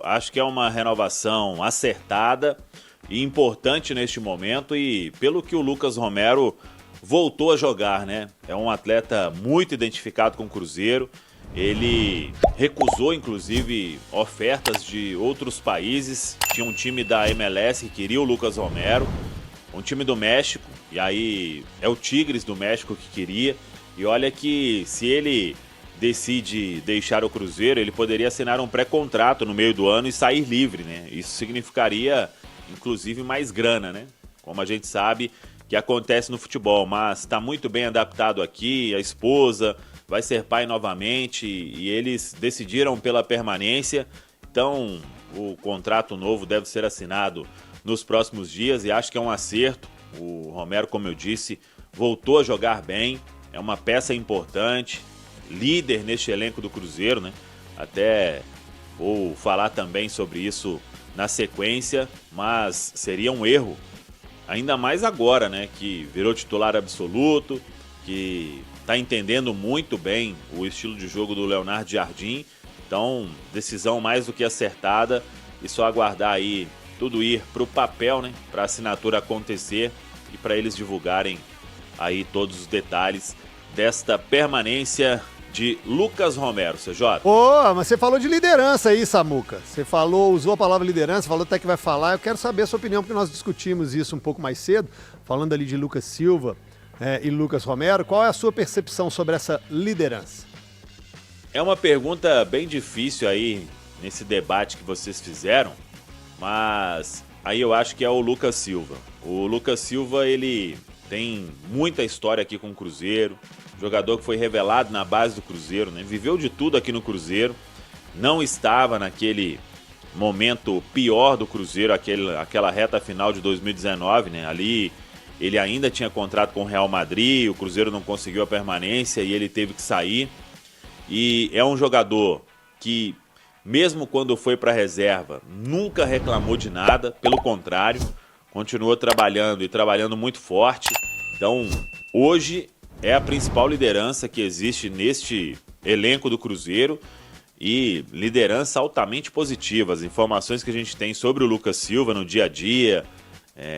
Acho que é uma renovação acertada e importante neste momento, e pelo que o Lucas Romero voltou a jogar, né? É um atleta muito identificado com o Cruzeiro. Ele recusou, inclusive, ofertas de outros países. Tinha um time da MLS que queria o Lucas Romero, um time do México, e aí é o Tigres do México que queria. E olha que se ele decide deixar o Cruzeiro, ele poderia assinar um pré-contrato no meio do ano e sair livre, né? Isso significaria, inclusive, mais grana, né? Como a gente sabe que acontece no futebol, mas está muito bem adaptado aqui, a esposa vai ser pai novamente e eles decidiram pela permanência. Então, o contrato novo deve ser assinado nos próximos dias e acho que é um acerto. O Romero, como eu disse, voltou a jogar bem, é uma peça importante, líder neste elenco do Cruzeiro, né? Até vou falar também sobre isso na sequência, mas seria um erro, ainda mais agora, né? Que virou titular absoluto, que está entendendo muito bem o estilo de jogo do Leonardo Jardim. Então, decisão mais do que acertada, e só aguardar aí tudo ir para o papel, né? Para a assinatura acontecer e para eles divulgarem aí todos os detalhes desta permanência de Lucas Romero, CJ. Mas você falou de liderança aí, Samuca. Você usou a palavra liderança, falou até que vai falar. Eu quero saber a sua opinião, porque nós discutimos isso um pouco mais cedo, falando ali de Lucas Silva e Lucas Romero. Qual é a sua percepção sobre essa liderança? É uma pergunta bem difícil aí, nesse debate que vocês fizeram, mas aí eu acho que é o Lucas Silva. O Lucas Silva, ele tem muita história aqui com o Cruzeiro, jogador que foi revelado na base do Cruzeiro, né? Viveu de tudo aqui no Cruzeiro, não estava naquele momento pior do Cruzeiro, aquela reta final de 2019, né? Ali ele ainda tinha contrato com o Real Madrid, o Cruzeiro não conseguiu a permanência e ele teve que sair. E é um jogador que, mesmo quando foi para a reserva, nunca reclamou de nada, pelo contrário, continuou trabalhando e trabalhando muito forte. Então, hoje é a principal liderança que existe neste elenco do Cruzeiro e liderança altamente positiva. As informações que a gente tem sobre o Lucas Silva no dia a dia,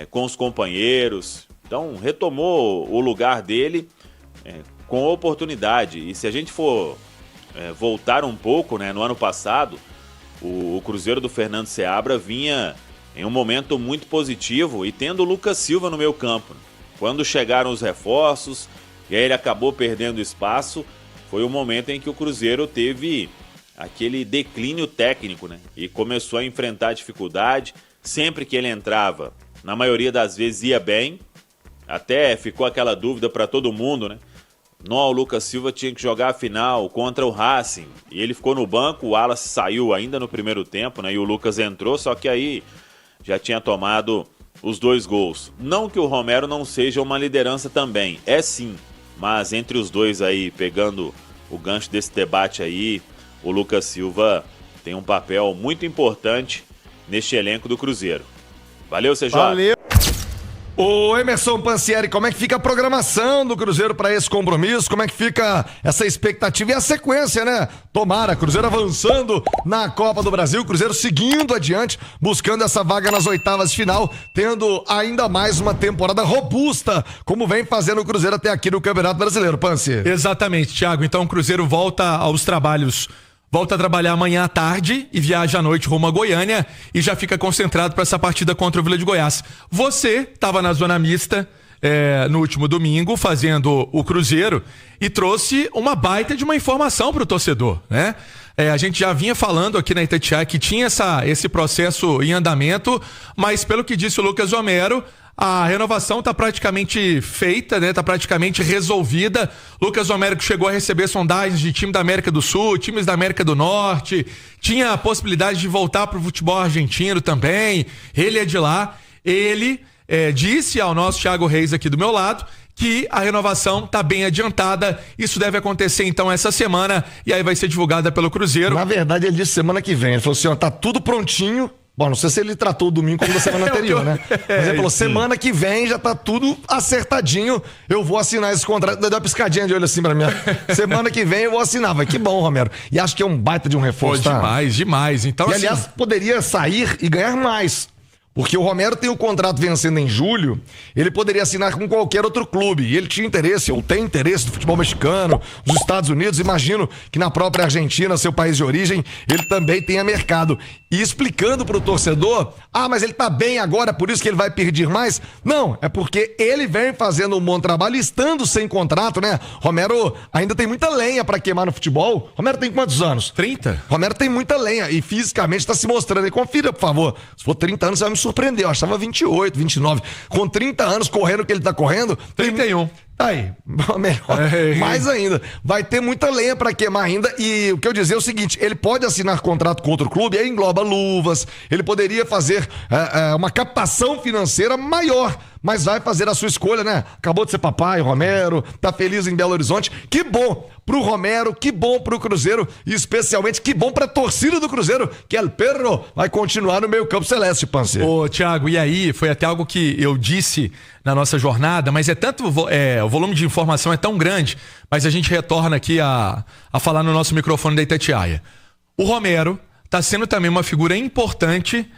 com os companheiros. Então, retomou o lugar dele com oportunidade. E se a gente for voltar um pouco, né, no ano passado, o Cruzeiro do Fernando Seabra vinha em um momento muito positivo e tendo o Lucas Silva no meio campo. Quando chegaram os reforços e aí ele acabou perdendo espaço, foi o momento em que o Cruzeiro teve aquele declínio técnico, né? E começou a enfrentar dificuldade. Sempre que ele entrava, na maioria das vezes ia bem. Até ficou aquela dúvida para todo mundo, né? O Lucas Silva tinha que jogar a final contra o Racing. E ele ficou no banco, o Wallace saiu ainda no primeiro tempo, né? E o Lucas entrou, só que aí já tinha tomado os 2 gols. Não que o Romero não seja uma liderança também, é sim. Mas entre os dois aí, pegando o gancho desse debate aí, o Lucas Silva tem um papel muito importante neste elenco do Cruzeiro. Valeu, CJ. Valeu. Ô Emerson Pansieri, como é que fica a programação do Cruzeiro para esse compromisso? Como é que fica essa expectativa e a sequência, né? Tomara, Cruzeiro avançando na Copa do Brasil, Cruzeiro seguindo adiante, buscando essa vaga nas oitavas de final, tendo ainda mais uma temporada robusta, como vem fazendo o Cruzeiro até aqui no Campeonato Brasileiro, Pansieri. Exatamente, Thiago. Então o Cruzeiro volta aos trabalhos. Volta a trabalhar amanhã à tarde e viaja à noite rumo a Goiânia e já fica concentrado para essa partida contra o Vila de Goiás. Você estava na zona mista no último domingo fazendo o Cruzeiro e trouxe uma baita de uma informação para o torcedor, né? A gente já vinha falando aqui na Itatiaia que tinha esse processo em andamento, mas pelo que disse o Lucas Romero, a renovação está praticamente feita, né? Tá praticamente resolvida. Lucas Romero que chegou a receber sondagens de time da América do Sul, times da América do Norte, tinha a possibilidade de voltar para o futebol argentino também. Ele é de lá. Ele disse ao nosso Thiago Reis aqui do meu lado que a renovação está bem adiantada. Isso deve acontecer então essa semana e aí vai ser divulgada pelo Cruzeiro. Na verdade ele disse semana que vem. Ele falou assim, ó, tá tudo prontinho Bom, não sei se ele tratou o domingo como da semana anterior, né? Mas ele falou, semana que vem já tá tudo acertadinho, eu vou assinar esse contrato. Deu uma piscadinha de olho assim pra mim. Semana que vem eu vou assinar. Vai, que bom, Romero. E acho que é um baita de um reforço, Pô, tá? demais. Então, E aliás, assim, poderia sair e ganhar mais. Porque o Romero tem o contrato vencendo em julho, ele poderia assinar com qualquer outro clube. E ele tinha interesse, ou tem interesse no futebol mexicano, nos Estados Unidos. Imagino que na própria Argentina, seu país de origem, ele também tenha mercado. E explicando pro torcedor, mas ele tá bem agora, por isso que ele vai pedir mais. Não, é porque ele vem fazendo um bom trabalho, estando sem contrato, né? Romero ainda tem muita lenha pra queimar no futebol. Romero tem quantos anos? 30. Romero tem muita lenha e fisicamente tá se mostrando. E confira, por favor. Se for 30 anos, você vai me surpreender. Eu achava 28, 29. Com 30 anos correndo o que ele tá correndo... 31. Tá aí, melhor, mais ainda. Vai ter muita lenha pra queimar ainda. E o que eu dizer é o seguinte: ele pode assinar contrato com outro clube, aí engloba luvas. Ele poderia fazer uma captação financeira maior, mas vai fazer a sua escolha, né? Acabou de ser papai, Romero, tá feliz em Belo Horizonte. Que bom pro Romero, que bom pro Cruzeiro e especialmente que bom pra torcida do Cruzeiro, que El Perro vai continuar no meio campo celeste, Pancer. Ô, Thiago, e aí foi até algo que eu disse na nossa jornada, mas é tanto o volume de informação é tão grande, mas a gente retorna aqui a falar no nosso microfone da Itatiaia. O Romero está sendo também uma figura importante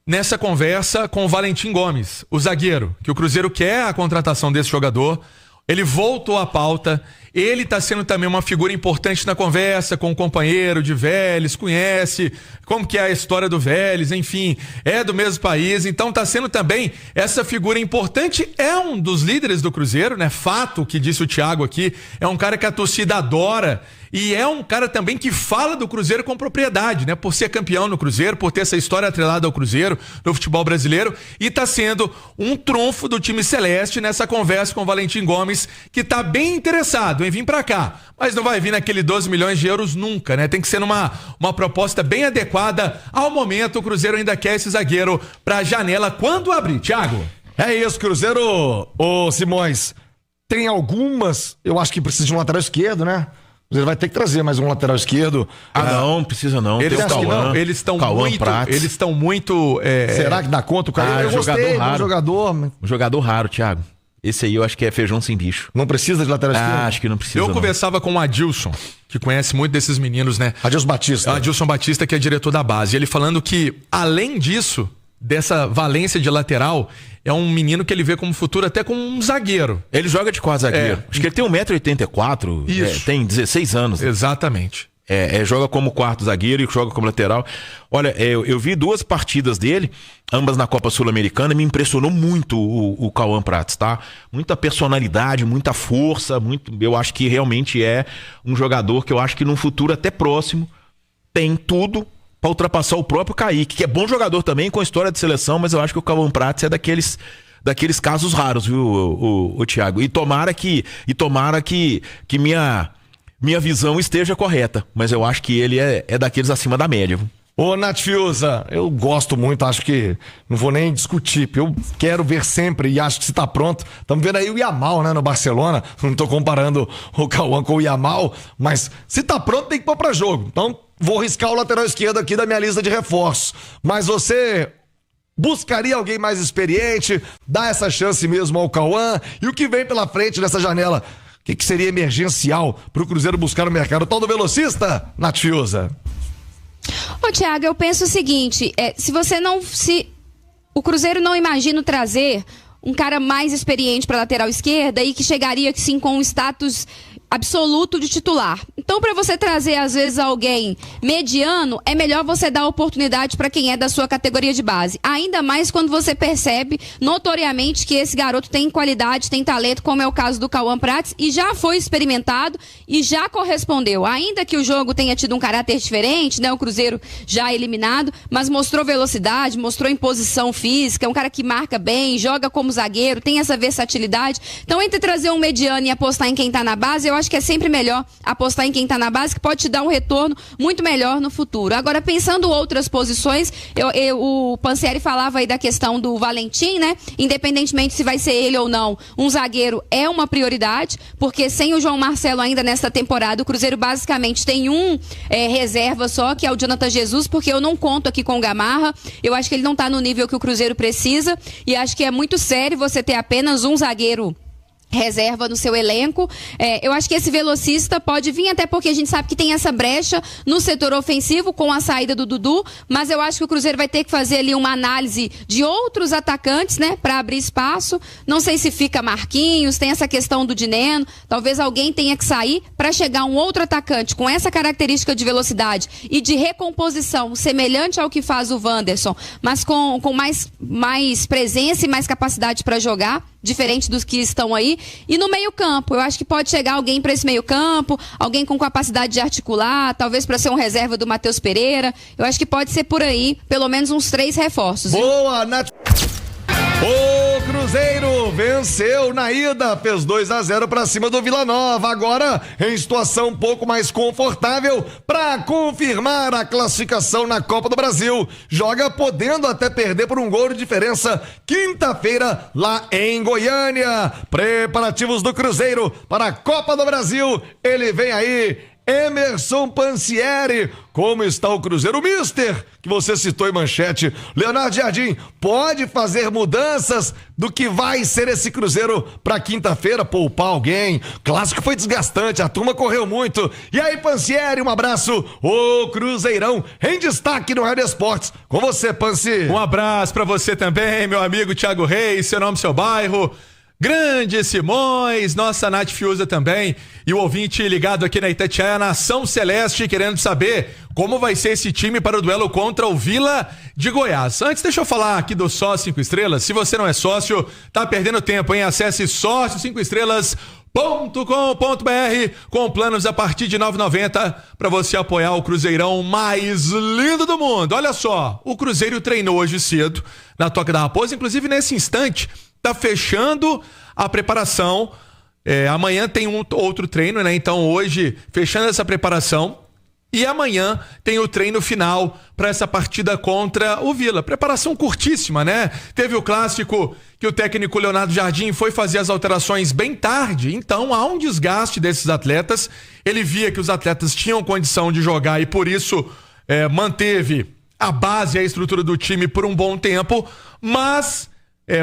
nessa conversa com o Valentim Gomes, o zagueiro, que o Cruzeiro quer a contratação desse jogador. Ele voltou à pauta, ele está sendo também uma figura importante na conversa com o companheiro de Vélez, conhece como que é a história do Vélez, enfim, é do mesmo país, então está sendo também essa figura importante, é um dos líderes do Cruzeiro, né? Fato que disse o Thiago aqui, é um cara que a torcida adora e é um cara também que fala do Cruzeiro com propriedade, né? Por ser campeão no Cruzeiro, por ter essa história atrelada ao Cruzeiro, no futebol brasileiro, e está sendo um trunfo do time celeste nessa conversa com o Valentim Gomes, que está bem interessado em vir para cá, mas não vai vir naquele 12 milhões de euros nunca, né? Tem que ser uma proposta bem adequada ao momento. O Cruzeiro ainda quer esse zagueiro para a janela quando abrir, Thiago. É isso, Cruzeiro. Ô, Simões, tem algumas, eu acho que precisa de um lateral esquerdo, né? Ele vai ter que trazer mais um lateral esquerdo. Não precisa não. Eles estão muito. Será que dá conta? O cara eu gostei, um jogador. Um jogador raro, Thiago. Esse aí eu acho que é feijão sem bicho. Não precisa de lateral esquerdo? Acho que não precisa. Eu conversava com o Adilson, que conhece muito desses meninos, né? Adilson Batista. Adilson Batista, que é diretor da base. Ele falando que, além disso, dessa valência de lateral, é um menino que ele vê como futuro até como um zagueiro. Ele joga de quase zagueiro. Acho que ele tem 1,84 m. Isso. Tem 16 anos. Exatamente. Joga como quarto zagueiro e joga como lateral. Olha, eu vi 2 partidas dele, ambas na Copa Sul-Americana, me impressionou muito o Cauã Prats, tá? Muita personalidade, muita força, eu acho que realmente é um jogador que eu acho que num futuro até próximo tem tudo para ultrapassar o próprio Kaique, que é bom jogador também, com história de seleção, mas eu acho que o Cauã Prats é daqueles casos raros, viu, o Thiago? E tomara que minha visão esteja correta, mas eu acho que ele é daqueles acima da média. Ô, Nath Fiuza, eu gosto muito, acho que não vou nem discutir, eu quero ver sempre e acho que se tá pronto. Estamos vendo aí o Yamal, né, no Barcelona, não tô comparando o Cauã com o Yamal, mas se tá pronto tem que pôr pra jogo. Então vou riscar o lateral esquerdo aqui da minha lista de reforços. Mas você buscaria alguém mais experiente, dá essa chance mesmo ao Cauã, e o que vem pela frente nessa janela? O que seria emergencial pro Cruzeiro buscar no mercado? O tal do velocista, Nath Fiuza? Ô, Thiago, eu penso o seguinte, se o Cruzeiro não imagina trazer um cara mais experiente para lateral esquerda e que chegaria sim com um status absoluto de titular. Então, para você trazer às vezes alguém mediano, é melhor você dar oportunidade para quem é da sua categoria de base. Ainda mais quando você percebe notoriamente que esse garoto tem qualidade, tem talento, como é o caso do Cauã Prats, e já foi experimentado e já correspondeu. Ainda que o jogo tenha tido um caráter diferente, né? O Cruzeiro já eliminado, mas mostrou velocidade, mostrou imposição física, é um cara que marca bem, joga como zagueiro, tem essa versatilidade. Então, entre trazer um mediano e apostar em quem tá na base, eu acho que é sempre melhor apostar em quem está na base, que pode te dar um retorno muito melhor no futuro. Agora, pensando outras posições, o Pansieri falava aí da questão do Valentim, né? Independentemente se vai ser ele ou não, um zagueiro é uma prioridade, porque sem o João Marcelo ainda nesta temporada, o Cruzeiro basicamente tem um reserva só, que é o Jonathan Jesus, porque eu não conto aqui com o Gamarra. Eu acho que ele não está no nível que o Cruzeiro precisa, e acho que é muito sério você ter apenas um zagueiro reserva no seu elenco. Eu acho que esse velocista pode vir, até porque a gente sabe que tem essa brecha no setor ofensivo com a saída do Dudu, mas eu acho que o Cruzeiro vai ter que fazer ali uma análise de outros atacantes, né, para abrir espaço. Não sei se fica Marquinhos, tem essa questão do Dineno, talvez alguém tenha que sair para chegar um outro atacante com essa característica de velocidade e de recomposição semelhante ao que faz o Wanderson, mas com mais presença e mais capacidade para jogar, diferente dos que estão aí. E no meio-campo, eu acho que pode chegar alguém para esse meio-campo, alguém com capacidade de articular, talvez para ser um reserva do Matheus Pereira. Eu acho que pode ser por aí, pelo menos uns 3 reforços. Boa, Nath. O Cruzeiro venceu na ida, fez 2-0 para cima do Vila Nova. Agora em situação um pouco mais confortável para confirmar a classificação na Copa do Brasil. Joga podendo até perder por um gol de diferença quinta-feira lá em Goiânia. Preparativos do Cruzeiro para a Copa do Brasil. Ele vem aí, Emerson Pansieri. Como está o Cruzeiro? O Mister, que você citou em manchete, Leonardo Jardim, pode fazer mudanças do que vai ser esse Cruzeiro para quinta-feira? Poupar alguém? Clássico foi desgastante, a turma correu muito. E aí, Pansieri, um abraço. O Cruzeirão em destaque no Rádio Esportes. Com você, Pansi. Um abraço para você também, meu amigo Thiago Reis, seu nome, seu bairro. Grande Simões, nossa Nath Fiuza também, e o ouvinte ligado aqui na Itatiaia, Nação Celeste, querendo saber como vai ser esse time para o duelo contra o Vila de Goiás. Antes, deixa eu falar aqui do Sócio 5 Estrelas. Se você não é sócio, tá perdendo tempo, hein? Acesse sócio5estrelas.com.br com planos a partir de R$ 9,90 para você apoiar o Cruzeirão mais lindo do mundo. Olha só, o Cruzeiro treinou hoje cedo na Toca da Raposa, inclusive nesse instante tá fechando a preparação. Amanhã tem outro treino, né? Então hoje fechando essa preparação e amanhã tem o treino final para essa partida contra o Vila. Preparação curtíssima, né? Teve o clássico que o técnico Leonardo Jardim foi fazer as alterações bem tarde, então há um desgaste desses atletas. Ele via que os atletas tinham condição de jogar e por isso manteve a base e a estrutura do time por um bom tempo, mas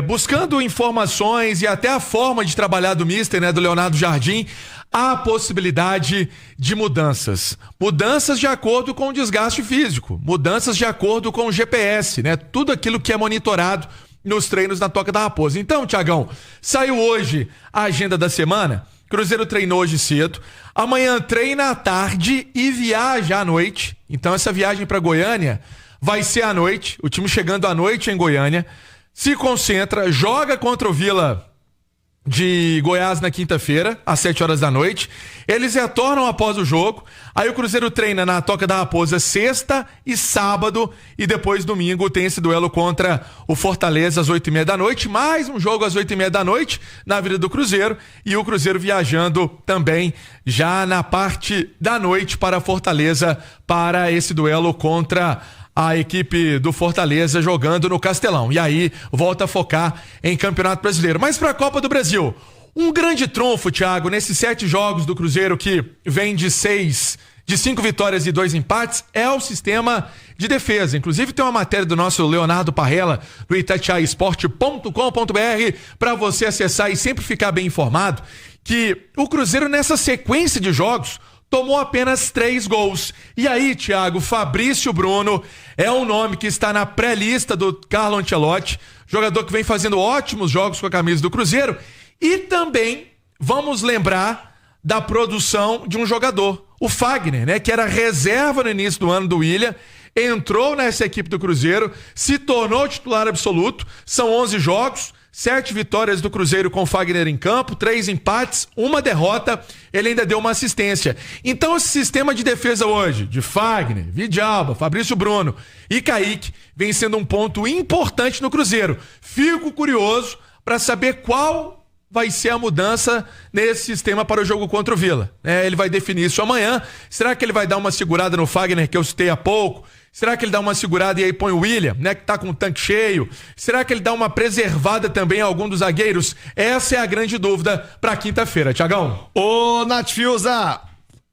buscando informações e até a forma de trabalhar do Mister, né, do Leonardo Jardim, há possibilidade de mudanças. Mudanças de acordo com o desgaste físico, mudanças de acordo com o GPS, né? Tudo aquilo que é monitorado nos treinos na Toca da Raposa. Então, Thiagão, saiu hoje a agenda da semana. Cruzeiro treinou hoje cedo. Amanhã treina à tarde e viaja à noite. Então, essa viagem para Goiânia vai ser à noite. O time chegando à noite em Goiânia. Se concentra, joga contra o Vila de Goiás na quinta-feira, às 7h da noite. Eles retornam após o jogo. Aí o Cruzeiro treina na Toca da Raposa sexta e sábado. E depois, domingo, tem esse duelo contra o Fortaleza às 8h30 da noite. Mais um jogo às 8h30 da noite na Vila do Cruzeiro. E o Cruzeiro viajando também já na parte da noite para Fortaleza para esse duelo contra a equipe do Fortaleza jogando no Castelão. E aí volta a focar em Campeonato Brasileiro. Mas para a Copa do Brasil, um grande trunfo, Thiago, nesses 7 jogos do Cruzeiro que vem de 5 vitórias e 2 empates, é o sistema de defesa. Inclusive tem uma matéria do nosso Leonardo Parrella do itatiaiaesporte.com.br para você acessar e sempre ficar bem informado que o Cruzeiro nessa sequência de jogos tomou apenas 3 gols. E aí, Thiago, Fabrício Bruno é um nome que está na pré-lista do Carlo Ancelotti, jogador que vem fazendo ótimos jogos com a camisa do Cruzeiro. E também vamos lembrar da produção de um jogador, o Fagner, né, que era reserva no início do ano do William, entrou nessa equipe do Cruzeiro, se tornou titular absoluto. São 11 jogos, 7 vitórias do Cruzeiro com Fagner em campo, 3 empates, 1 derrota, ele ainda deu uma assistência. Então esse sistema de defesa hoje, de Fagner, Vidalba, Fabrício Bruno e Kaique, vem sendo um ponto importante no Cruzeiro. Fico curioso para saber qual vai ser a mudança nesse sistema para o jogo contra o Vila. Ele vai definir isso amanhã. Será que ele vai dar uma segurada no Fagner, que eu citei há pouco? Será que ele dá uma segurada e aí põe o William, né, que tá com o tanque cheio? Será que ele dá uma preservada também a algum dos zagueiros? Essa é a grande dúvida para quinta-feira, Thiagão. Ô, Nath Fiuza,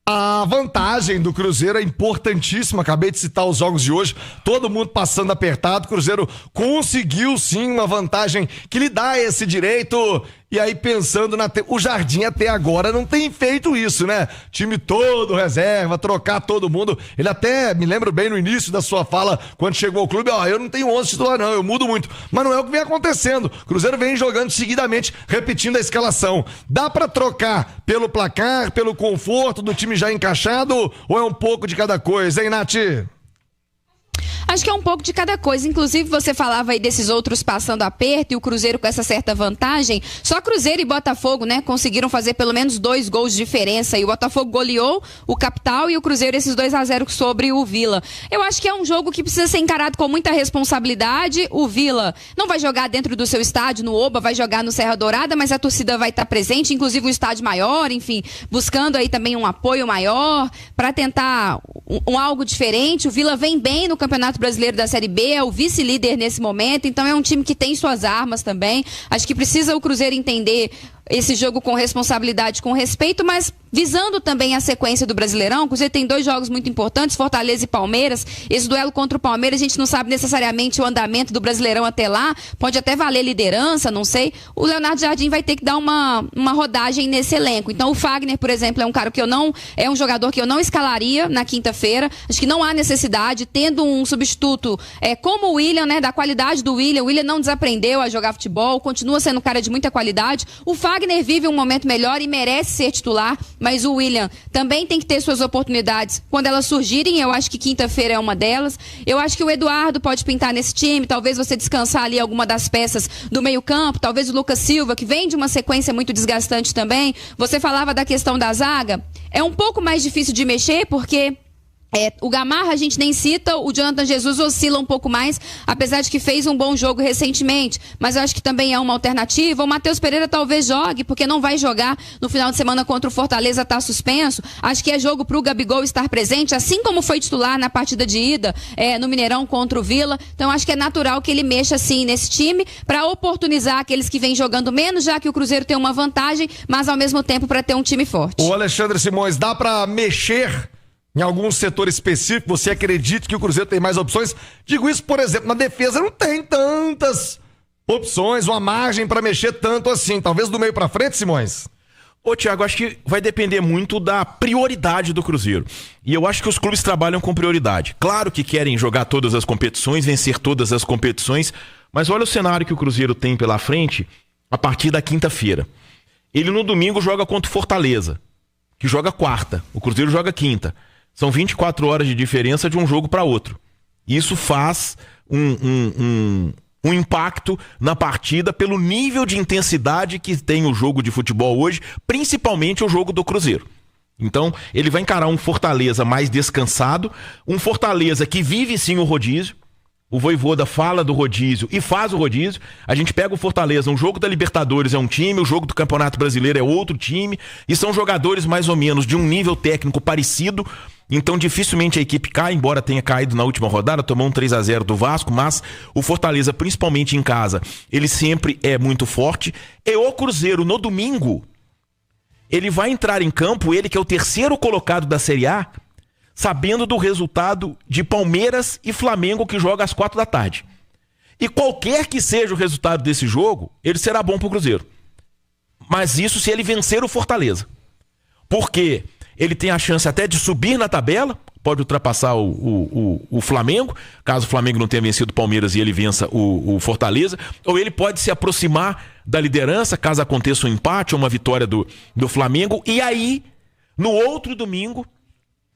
a vantagem do Cruzeiro é importantíssima. Acabei de citar os jogos de hoje, todo mundo passando apertado. O Cruzeiro conseguiu sim uma vantagem que lhe dá esse direito. E aí pensando o Jardim até agora não tem feito isso, né? Time todo reserva, trocar todo mundo. Ele até, me lembro bem no início da sua fala, quando chegou ao clube, eu não tenho 11 titular não, eu mudo muito. Mas não é o que vem acontecendo. O Cruzeiro vem jogando seguidamente, repetindo a escalação. Dá pra trocar pelo placar, pelo conforto do time já encaixado, ou é um pouco de cada coisa, hein, Nath? Acho que é um pouco de cada coisa. Inclusive, você falava aí desses outros passando aperto e o Cruzeiro com essa certa vantagem. Só Cruzeiro e Botafogo, né, conseguiram fazer pelo menos 2 gols de diferença. E o Botafogo goleou o Capital e o Cruzeiro esses 2-0 sobre o Vila. Eu acho que é um jogo que precisa ser encarado com muita responsabilidade. O Vila não vai jogar dentro do seu estádio, no Oba, vai jogar no Serra Dourada, mas a torcida vai estar presente, inclusive um estádio maior, enfim, buscando aí também um apoio maior para tentar algo diferente. O Vila vem bem no Campeonato Brasileiro da Série B, é o vice-líder nesse momento, então é um time que tem suas armas também. Acho que precisa o Cruzeiro entender esse jogo com responsabilidade, com respeito, mas visando também a sequência do Brasileirão. O Cruzeiro tem 2 jogos muito importantes, Fortaleza e Palmeiras. Esse duelo contra o Palmeiras, a gente não sabe necessariamente o andamento do Brasileirão até lá, pode até valer liderança, não sei. O Leonardo Jardim vai ter que dar uma rodagem nesse elenco. Então o Fagner, por exemplo, é um cara que é um jogador que eu não escalaria na quinta-feira. Acho que não há necessidade, tendo um substituto como o William, né, da qualidade do William. O William não desaprendeu a jogar futebol, continua sendo um cara de muita qualidade. O Fagner vive um momento melhor e merece ser titular, mas o William também tem que ter suas oportunidades quando elas surgirem. Eu acho que quinta-feira é uma delas. Eu acho que o Eduardo pode pintar nesse time, talvez você descansar ali alguma das peças do meio-campo, talvez o Lucas Silva, que vem de uma sequência muito desgastante também. Você falava da questão da zaga, é um pouco mais difícil de mexer, porque o Gamarra a gente nem cita, o Jonathan Jesus oscila um pouco mais, apesar de que fez um bom jogo recentemente, mas eu acho que também é uma alternativa. O Matheus Pereira talvez jogue, porque não vai jogar no final de semana contra o Fortaleza, tá suspenso. Acho que é jogo pro Gabigol estar presente, assim como foi titular na partida de ida no Mineirão contra o Vila. Então acho que é natural que ele mexa assim nesse time, para oportunizar aqueles que vêm jogando menos, já que o Cruzeiro tem uma vantagem, mas ao mesmo tempo para ter um time forte. O Alexandre Simões, dá para mexer em algum setor específico? Você acredita que o Cruzeiro tem mais opções? Digo isso, por exemplo, na defesa não tem tantas opções, uma margem para mexer tanto assim. Talvez do meio para frente, Simões? Ô, Thiago, acho que vai depender muito da prioridade do Cruzeiro. E eu acho que os clubes trabalham com prioridade. Claro que querem jogar todas as competições, vencer todas as competições, mas olha o cenário que o Cruzeiro tem pela frente a partir da quinta-feira. Ele no domingo joga contra o Fortaleza, que joga quarta. O Cruzeiro joga quinta. São 24 horas de diferença de um jogo para outro. Isso faz um impacto na partida pelo nível de intensidade que tem o jogo de futebol hoje, principalmente o jogo do Cruzeiro. Então, ele vai encarar um Fortaleza mais descansado, um Fortaleza que vive sim o rodízio. O Vojvoda fala do rodízio e faz o rodízio. A gente pega o Fortaleza, um jogo da Libertadores é um time, o jogo do Campeonato Brasileiro é outro time, e são jogadores mais ou menos de um nível técnico parecido. Então dificilmente a equipe cai, embora tenha caído na última rodada, tomou um 3-0 do Vasco, mas o Fortaleza, principalmente em casa, ele sempre é muito forte. E o Cruzeiro, no domingo, ele vai entrar em campo, ele que é o 3º colocado da Série A, sabendo do resultado de Palmeiras e Flamengo, que joga às 4 da tarde. E qualquer que seja o resultado desse jogo, ele será bom pro Cruzeiro. Mas isso se ele vencer o Fortaleza. Porque ele tem a chance até de subir na tabela, pode ultrapassar o Flamengo, caso o Flamengo não tenha vencido o Palmeiras e ele vença o Fortaleza, ou ele pode se aproximar da liderança, caso aconteça um empate ou uma vitória do Flamengo, e aí, no outro domingo,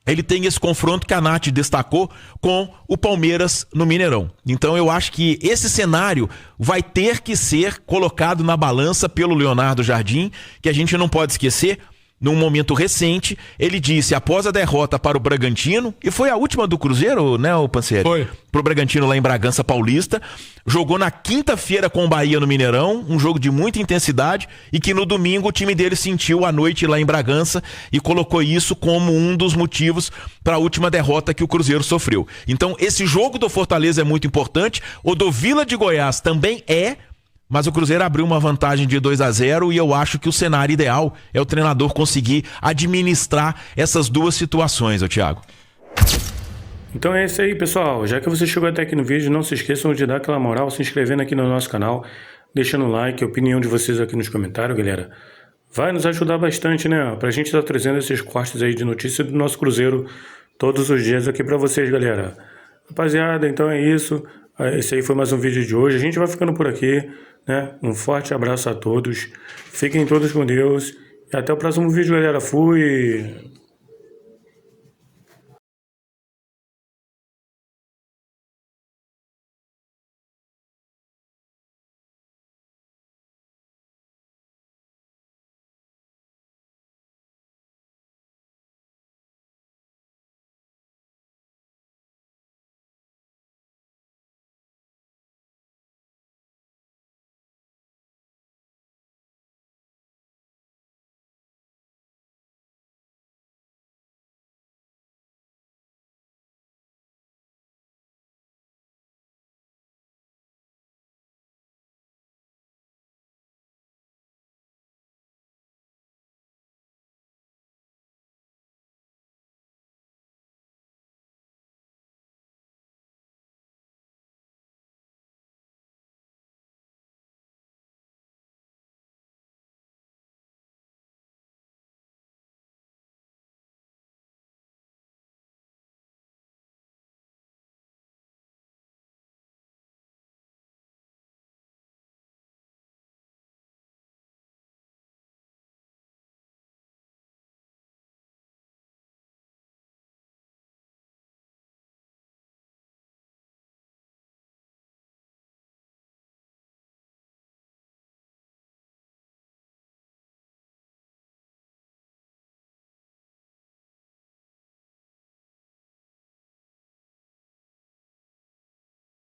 ele tem esse confronto que a Nath destacou com o Palmeiras no Mineirão. Então eu acho que esse cenário vai ter que ser colocado na balança pelo Leonardo Jardim, que a gente não pode esquecer, num momento recente, ele disse, após a derrota para o Bragantino, e foi a última do Cruzeiro, né, o Pansieri? Foi. Pro Bragantino lá em Bragança Paulista, jogou na quinta-feira com o Bahia no Mineirão, um jogo de muita intensidade, e que no domingo o time dele sentiu a noite lá em Bragança e colocou isso como um dos motivos para a última derrota que o Cruzeiro sofreu. Então esse jogo do Fortaleza é muito importante, o do Vila de Goiás também é, mas o Cruzeiro abriu uma vantagem de 2-0 e eu acho que o cenário ideal é o treinador conseguir administrar essas duas situações, Thiago. Então é isso aí, pessoal. Já que você chegou até aqui no vídeo, não se esqueçam de dar aquela moral, se inscrevendo aqui no nosso canal, deixando o like, a opinião de vocês aqui nos comentários, galera. Vai nos ajudar bastante, né? Pra gente estar trazendo esses cortes aí de notícia do nosso Cruzeiro todos os dias aqui pra vocês, galera. Rapaziada, então é isso. Esse aí foi mais um vídeo de hoje. A gente vai ficando por aqui, né? Um forte abraço a todos. Fiquem todos com Deus. E até o próximo vídeo, galera. Fui!